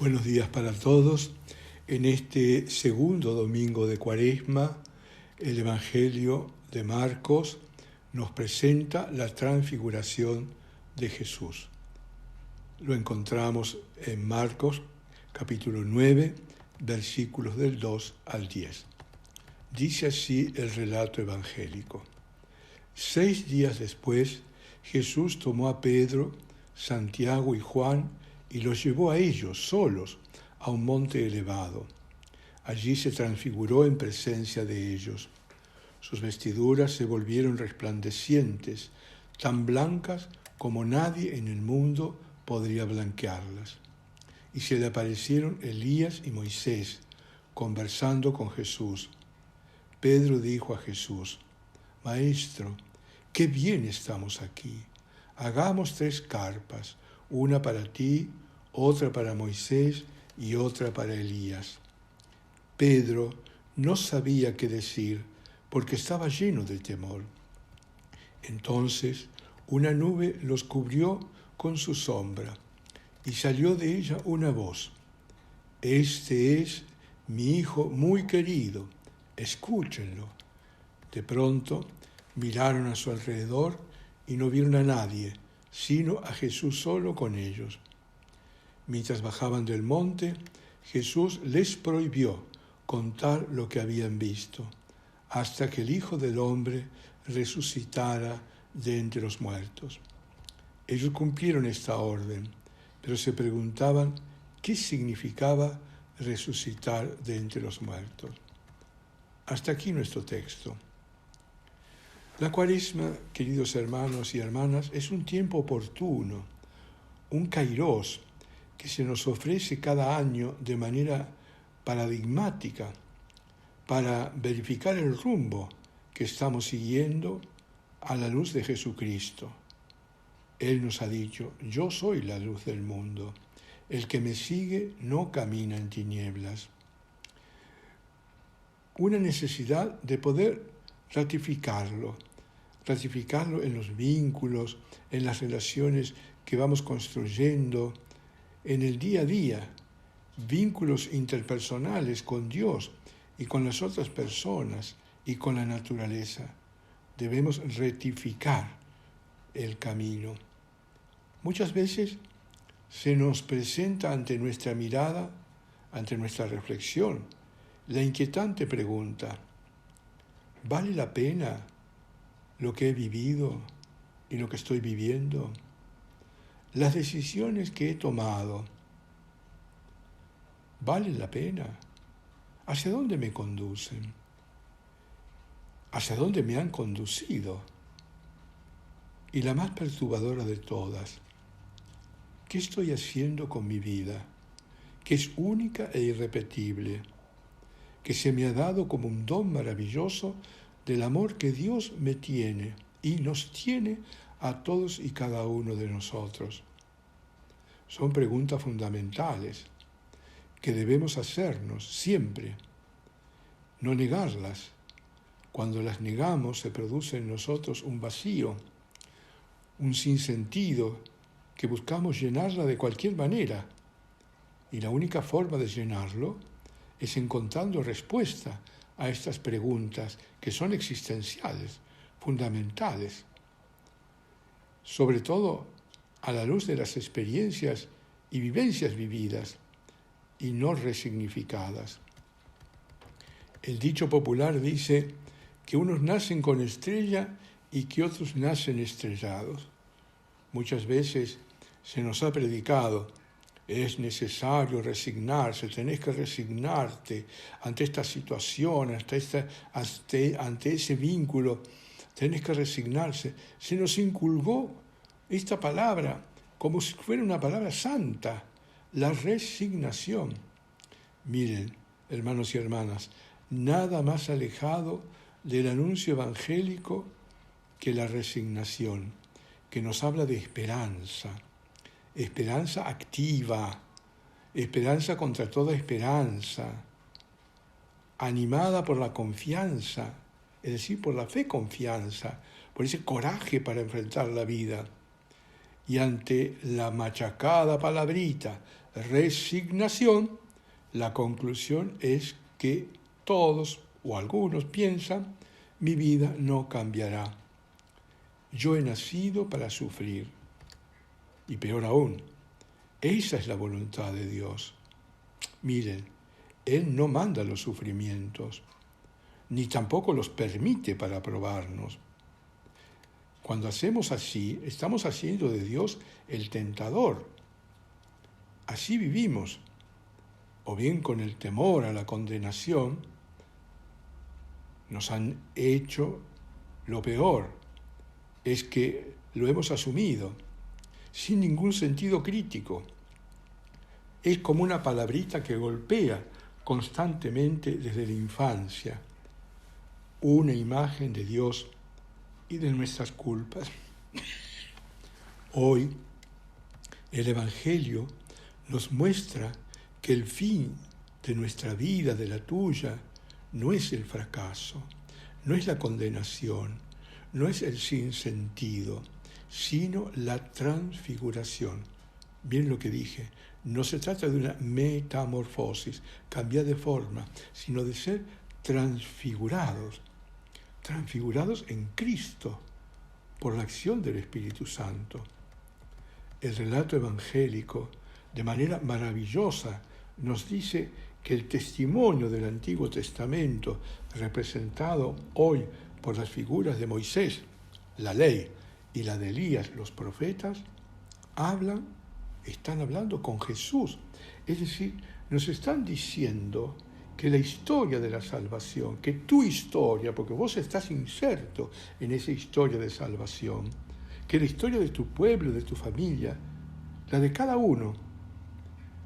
Buenos días para todos. En este segundo domingo de Cuaresma, el Evangelio de Marcos nos presenta la transfiguración de Jesús. Lo encontramos en Marcos capítulo 9, versículos del 2 al 10. Dice así el relato evangélico. 6 días después, Jesús tomó a Pedro, Santiago y Juan y los llevó a ellos solos a un monte elevado. Allí se transfiguró en presencia de ellos. Sus vestiduras se volvieron resplandecientes, tan blancas como nadie en el mundo podría blanquearlas. Y se le aparecieron Elías y Moisés, conversando con Jesús. Pedro dijo a Jesús: Maestro, qué bien estamos aquí. Hagamos 3 carpas, una para ti, otra para Moisés y otra para Elías. Pedro no sabía qué decir porque estaba lleno de temor. Entonces una nube los cubrió con su sombra y salió de ella una voz: Este es mi Hijo muy querido, escúchenlo. De pronto miraron a su alrededor y no vieron a nadie, sino a Jesús solo con ellos. Mientras bajaban del monte, Jesús les prohibió contar lo que habían visto, hasta que el Hijo del Hombre resucitara de entre los muertos. Ellos cumplieron esta orden, pero se preguntaban qué significaba resucitar de entre los muertos. Hasta aquí nuestro texto. La Cuaresma, queridos hermanos y hermanas, es un tiempo oportuno, un kairós, que se nos ofrece cada año de manera paradigmática para verificar el rumbo que estamos siguiendo a la luz de Jesucristo. Él nos ha dicho: yo soy la luz del mundo, el que me sigue no camina en tinieblas. Una necesidad de poder ratificarlo en los vínculos, en las relaciones que vamos construyendo, en el día a día, vínculos interpersonales con Dios y con las otras personas y con la naturaleza. Debemos rectificar el camino. Muchas veces se nos presenta ante nuestra mirada, ante nuestra reflexión, la inquietante pregunta: ¿vale la pena lo que he vivido y lo que estoy viviendo? Las decisiones que he tomado, ¿valen la pena? ¿Hacia dónde me conducen? ¿Hacia dónde me han conducido? Y la más perturbadora de todas: ¿qué estoy haciendo con mi vida, que es única e irrepetible, que se me ha dado como un don maravilloso del amor que Dios me tiene y nos tiene a todos y cada uno de nosotros? Son preguntas fundamentales que debemos hacernos siempre, no negarlas. Cuando las negamos se produce en nosotros un vacío, un sinsentido que buscamos llenarla de cualquier manera. Y la única forma de llenarlo es encontrando respuesta a estas preguntas que son existenciales, fundamentales, sobre todo a la luz de las experiencias y vivencias vividas y no resignificadas. El dicho popular dice que unos nacen con estrella y que otros nacen estrellados. Muchas veces se nos ha predicado: es necesario resignarse, tenés que resignarte ante esta situación, ante ese vínculo, tenés que resignarse. Se nos inculcó esta palabra como si fuera una palabra santa, la resignación. Miren, hermanos y hermanas, nada más alejado del anuncio evangélico que la resignación, que nos habla de esperanza activa, esperanza contra toda esperanza, animada por la confianza, es decir, por la fe confianza, por ese coraje para enfrentar la vida. Y ante la machacada palabrita, resignación, la conclusión es que todos o algunos piensan, mi vida no cambiará. Yo he nacido para sufrir. Y peor aún, esa es la voluntad de Dios. Miren, Él no manda los sufrimientos, ni tampoco los permite para probarnos. Cuando hacemos así, estamos haciendo de Dios el tentador. Así vivimos, o bien con el temor a la condenación, nos han hecho lo peor, es que lo hemos asumido, sin ningún sentido crítico. Es como una palabrita que golpea constantemente desde la infancia, una imagen de Dios y de nuestras culpas. Hoy, el Evangelio nos muestra que el fin de nuestra vida, de la tuya, no es el fracaso, no es la condenación, no es el sinsentido, sino la transfiguración. Bien lo que dije, no se trata de una metamorfosis, cambiar de forma, sino de ser transfigurados en Cristo, por la acción del Espíritu Santo. El relato evangélico, de manera maravillosa, nos dice que el testimonio del Antiguo Testamento, representado hoy por las figuras de Moisés, la ley, y la de Elías, los profetas, están hablando con Jesús. Es decir, nos están diciendo que la historia de la salvación, que tu historia, porque vos estás inserto en esa historia de salvación, que la historia de tu pueblo, de tu familia, la de cada uno,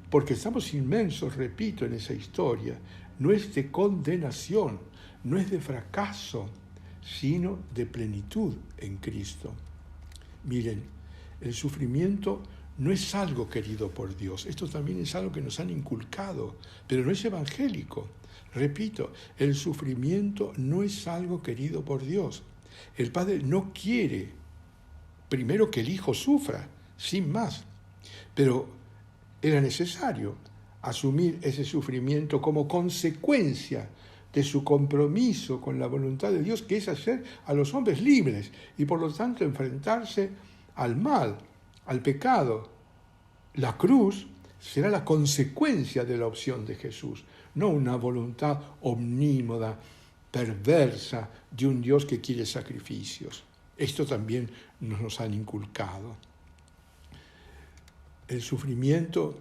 porque estamos inmensos, repito, en esa historia, no es de condenación, no es de fracaso, sino de plenitud en Cristo. Miren, el sufrimiento no es algo querido por Dios. Esto también es algo que nos han inculcado, pero no es evangélico. Repito, el sufrimiento no es algo querido por Dios. El Padre no quiere, primero, que el Hijo sufra, sin más. Pero era necesario asumir ese sufrimiento como consecuencia de su compromiso con la voluntad de Dios, que es hacer a los hombres libres y por lo tanto enfrentarse al mal, al pecado. La cruz será la consecuencia de la opción de Jesús, no una voluntad omnímoda, perversa de un Dios que quiere sacrificios. Esto también nos han inculcado. El sufrimiento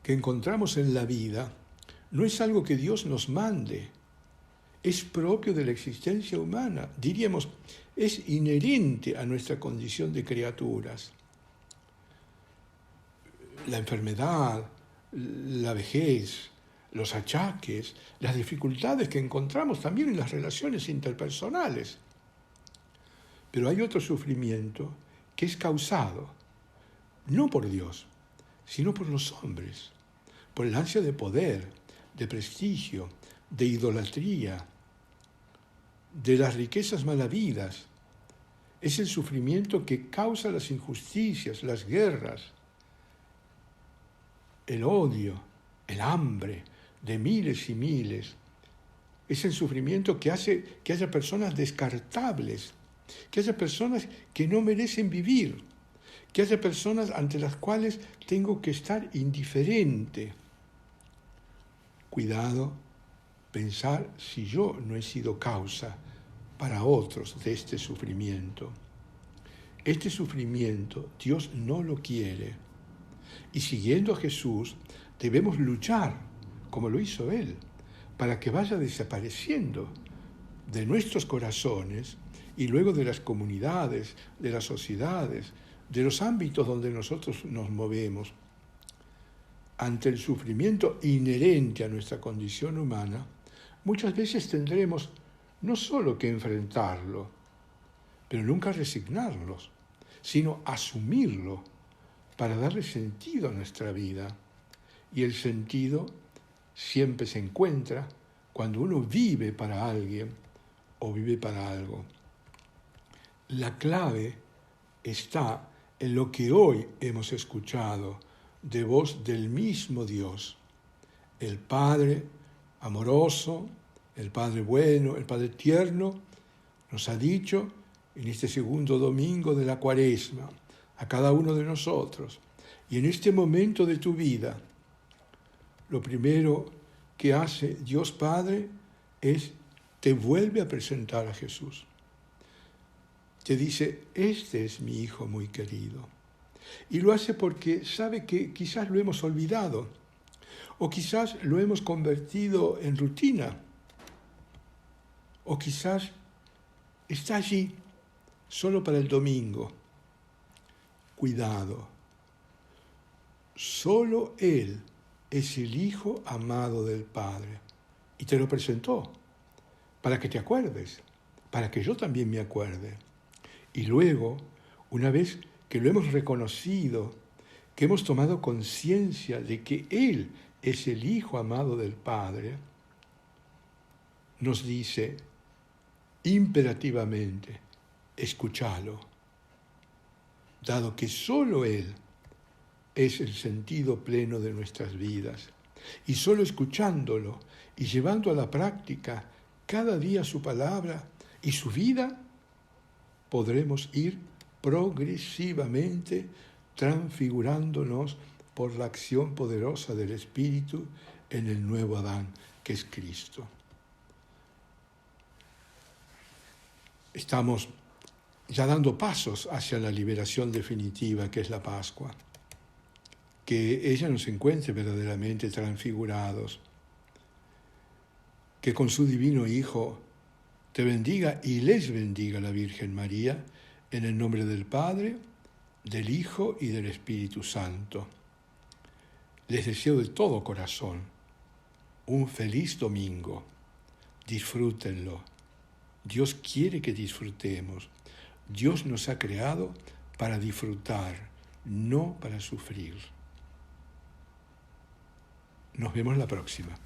que encontramos en la vida no es algo que Dios nos mande, es propio de la existencia humana, diríamos, es inherente a nuestra condición de criaturas. La enfermedad, la vejez, los achaques, las dificultades que encontramos también en las relaciones interpersonales. Pero hay otro sufrimiento que es causado, no por Dios, sino por los hombres, por el ansia de poder, de prestigio, de idolatría, de las riquezas mal habidas. Es el sufrimiento que causa las injusticias, las guerras, el odio, el hambre de miles y miles. Es el sufrimiento que hace que haya personas descartables, que haya personas que no merecen vivir, que haya personas ante las cuales tengo que estar indiferente. Cuidado, pensar si yo no he sido causa para otros de este sufrimiento. Este sufrimiento Dios no lo quiere. Y siguiendo a Jesús, debemos luchar, como lo hizo Él, para que vaya desapareciendo de nuestros corazones y luego de las comunidades, de las sociedades, de los ámbitos donde nosotros nos movemos. Ante el sufrimiento inherente a nuestra condición humana, muchas veces tendremos no solo que enfrentarlo, pero nunca resignarnos, sino asumirlo para darle sentido a nuestra vida. Y el sentido siempre se encuentra cuando uno vive para alguien o vive para algo. La clave está en lo que hoy hemos escuchado de voz del mismo Dios, el Padre amoroso, el Padre bueno, el Padre tierno, nos ha dicho en este segundo domingo de la Cuaresma, a cada uno de nosotros, y en este momento de tu vida, lo primero que hace Dios Padre es te vuelve a presentar a Jesús. Te dice, este es mi Hijo muy querido. Y lo hace porque sabe que quizás lo hemos olvidado, o quizás lo hemos convertido en rutina, o quizás está allí solo para el domingo. Cuidado, solo Él es el Hijo amado del Padre. Y te lo presentó para que te acuerdes, para que yo también me acuerde. Y luego, una vez que lo hemos reconocido, que hemos tomado conciencia de que Él es el Hijo amado del Padre, nos dice imperativamente, escúchalo, dado que solo Él es el sentido pleno de nuestras vidas. Y solo escuchándolo y llevando a la práctica cada día su palabra y su vida, podremos ir progresivamente transfigurándonos por la acción poderosa del Espíritu en el nuevo Adán, que es Cristo. Estamos ya dando pasos hacia la liberación definitiva, que es la Pascua. Que ella nos encuentre verdaderamente transfigurados. Que con su divino Hijo te bendiga y les bendiga la Virgen María, en el nombre del Padre, del Hijo y del Espíritu Santo. Les deseo de todo corazón un feliz domingo. Disfrútenlo. Dios quiere que disfrutemos. Dios nos ha creado para disfrutar, no para sufrir. Nos vemos la próxima.